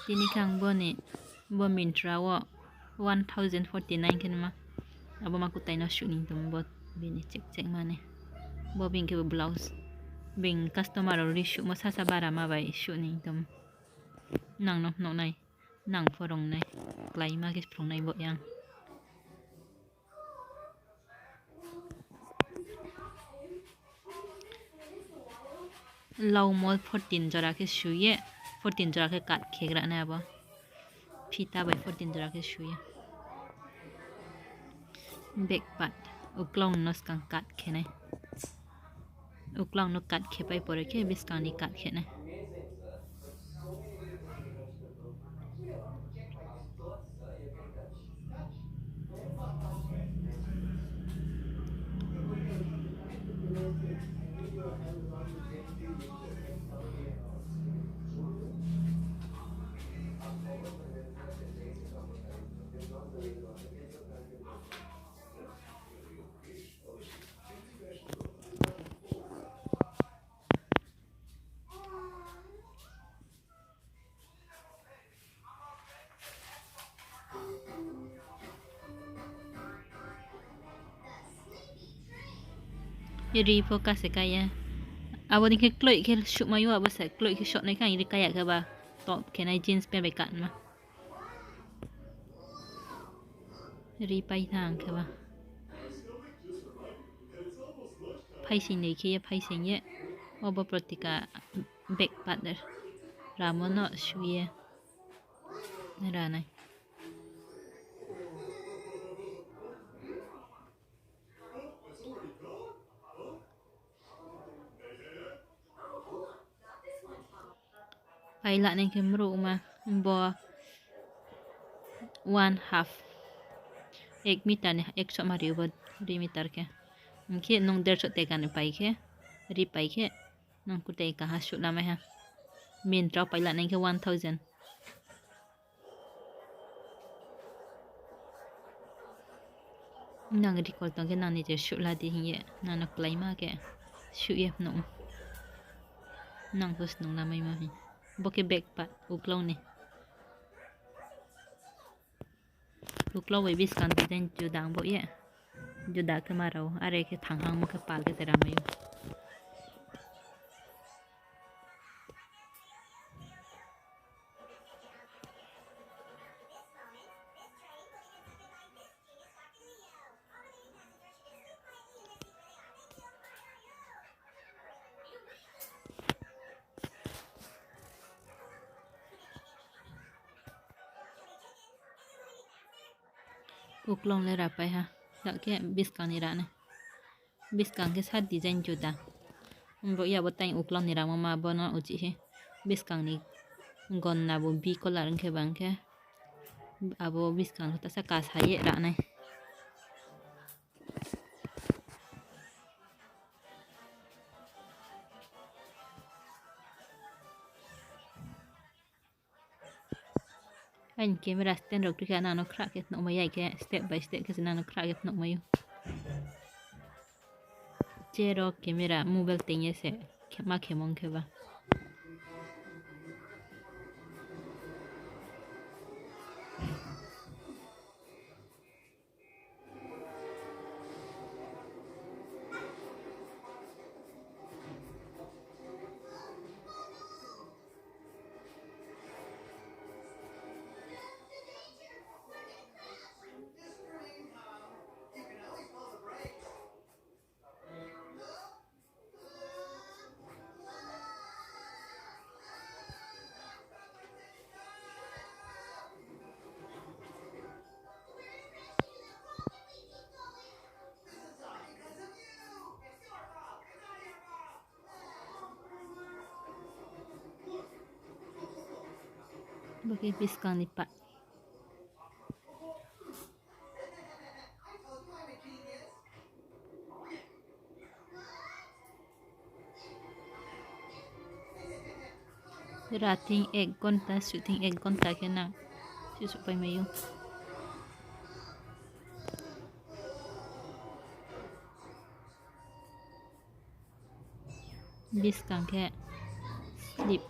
Tini kang boni bo mintra wo 1049 kan ma abo maku tay no shooting tum bot bini cek mane bo bin ke blouse bin customer ri shoot mo sa bara ma bai shooting tum nang no nai nang forong nai klai ma ke prong nai bo yang lau mol 14 jora ke shuye 14 jora ke kat khegra na abo phita bai 14 jora ke shuye back part uklong nos kang kat khene uklong no kat khe pai pore ke biskani kat khene iri focus kaya abo ni ke kloi ke shoot mayu abo sa kloi ke shot nai kan iri kaya ke ba top ke nai jeans pe be kat ma iri pai thang ke ba pai sin nei ke pai sin ye obo protika back part der ramono shuye ra nai pai la nai ke mru ma bo 1/2 1 meter ne 100 mari bo 2 meter ke ke nong 150 te kan pai ke ri pai ke nong ku te ka ha shoot na ma ha min tra pai la nai ke 1000 nang ri kol tong ke nang ni je shoot la di ye nang no klai ma ke shoot ye no nang pus nong na mai ma hi bo ke back part uklong ne uklong we bis kan den ju dang bo ye ju da ke ma ro are ke thang hang mo ke pal ke tera mayu uklong le ra pai ha da ke bis kan ni ra ne bis kan ke sa design ju da bo ya bo tai uklong ni ra ma bo no uchi he bis kan ni gon na bo bi ko la rang ke bang ke abo bis kan ta sa ka sa ye ra ne anh camera stand rok ke na no khra ke no ma yai ke step by step ke na no khra ke no ma yu chero camera mobile tenye se ma khemong ke ba bagi bis kan ni pat rating ek konta shooting ek konta ke na si supai mayu bis kan ke slip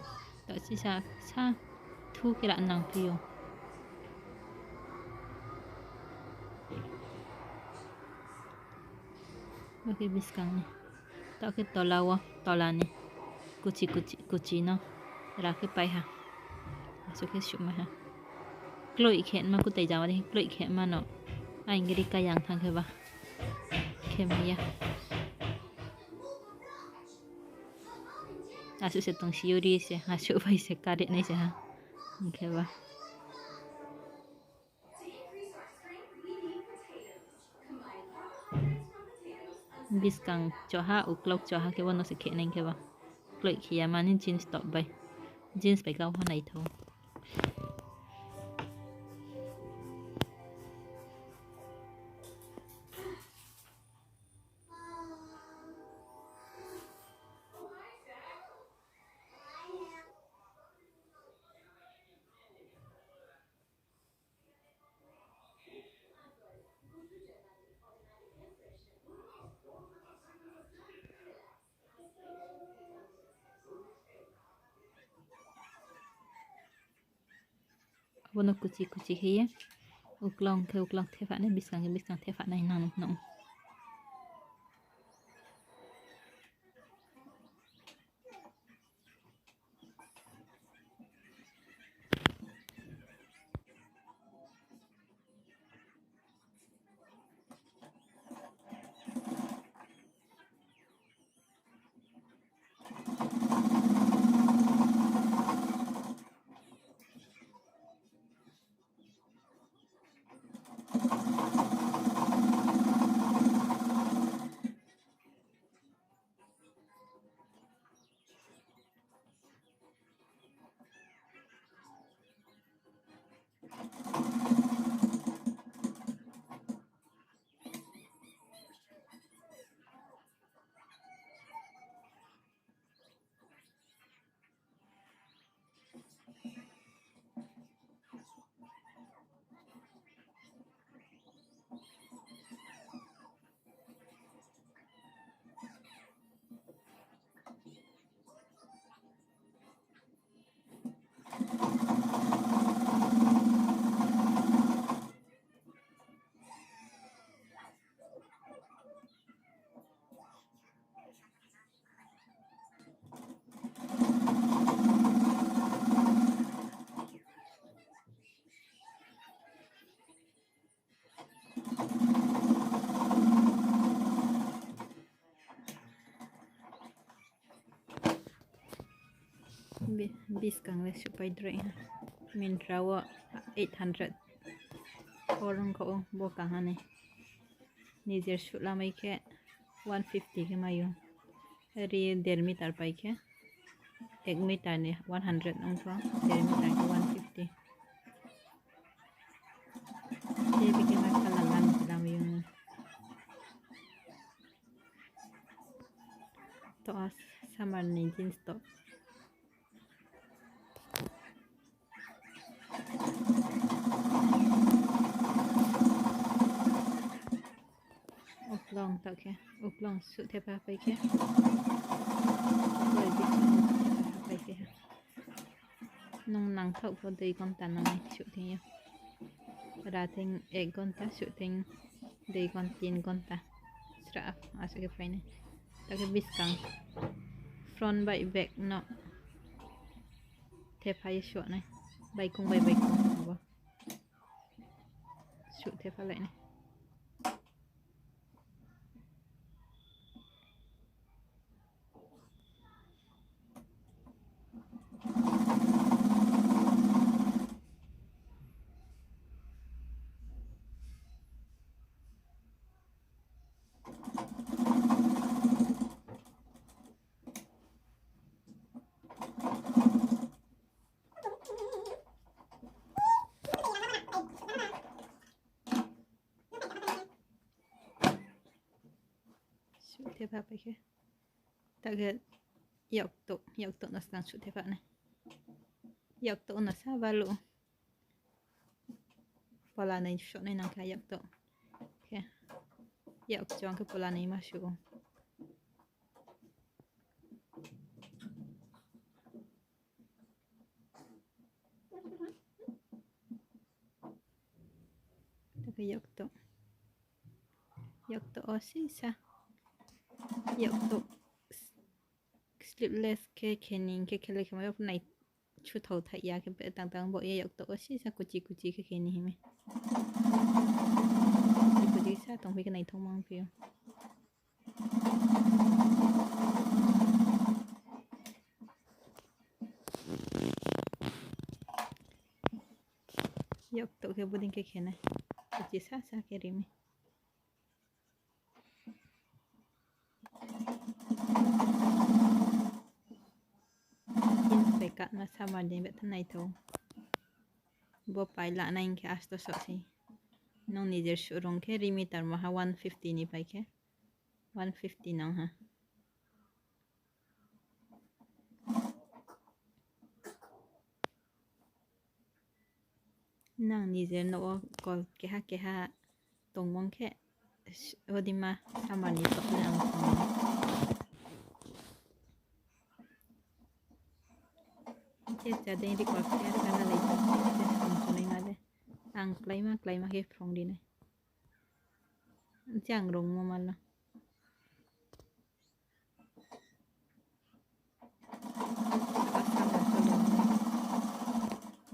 tak si sa thu cái lạ nàng phiêu cái biscuit này tạo cái to là này cuchi nó ra cái bay ha số cái sụp mà ha lội khen mà cô tay giáo đi lội khen mà nó anh cái đi cái yang thằng cái ba khen mà ya số sẽ tung siêu đi sẽ số phải sẽ cắt điện này sẽ ha cái ba biscuit cho ha uklok cho ha cái bọn nó sẽ khen anh cái ba lội kia mà nên jeans top bay jeans phải cao hơn này thôi bọn nó cuchi kia uklong thế phản này biscuit thế phản này nong biscuit với super dry mình rawa 800 orang ko bo kang hane ni jer shoot la mai ke 150 ke mayu ri 1.5 meter pai ke 1 meter ne 100 ang so 1.5 meter ke 150 je bikin makalangan dalam yung to as summer ni jeans to uklong tak ke uklong suit thế pa pai ke rồi đi pai ke nông nắng thậu có đầy con tàn này suit thế nhá ra thành egg con ta suit thành đầy con tin con ta strap asal ke pai này tak ke biscuit front by back no thế pa suit này bay cùng suit thế pa lại này thế pa pai ke tak ke yok to nó sang suit thế pa này yok to nó sa valu pola này shot này nang ka yok to ke yok chong ke pola này mà shu cái yok to osi sa yok to sleeveless ke kening ke kele ke mai này chu thầu thai ya ke tang tang bo ye yok to osi sa kuchi ke keni hime kuchi sa tong cái này thông mang phiêu yok to ke buding ke kene kuchi sa ke rime phải cắt nó sao mà đến vậy thế này thôi bộ bài lạ này cái asto sợ gì nó নিজের showroom ke rimitar maha 150 ni pai ke 150 nang ha nang নিজের no ko ke ha tong mong ke odima samani to nang che cha den di ko ke kana lai ta che som so nei na de ang klai ma ke from di ne chang rong mo mal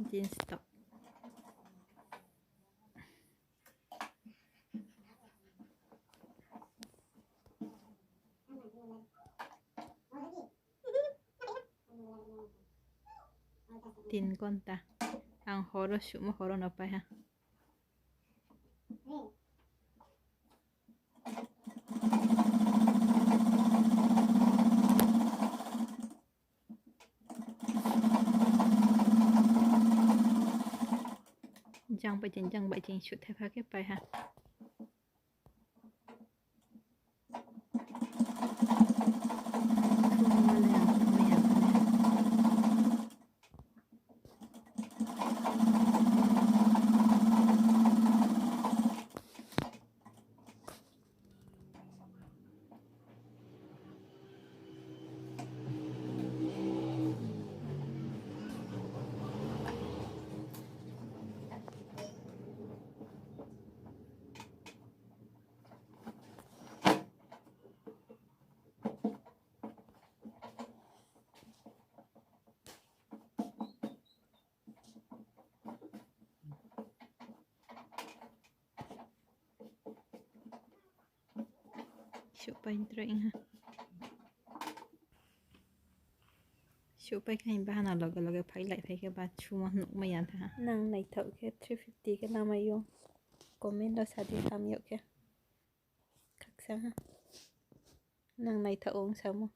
jeans top tin con ta ang horo shu mo horo na pa ha jang ba chen shoot hai pha ke pai ha Supaya drawing ha. Supaya kain bahan log phai lại thấy cái ba chu mà nụ mày ăn ha. Nang này thợ cái 350 cái nào mày用 comment đó sao đi tham hiệu kia. Khác sang ha. Nang này thợ uống sao mà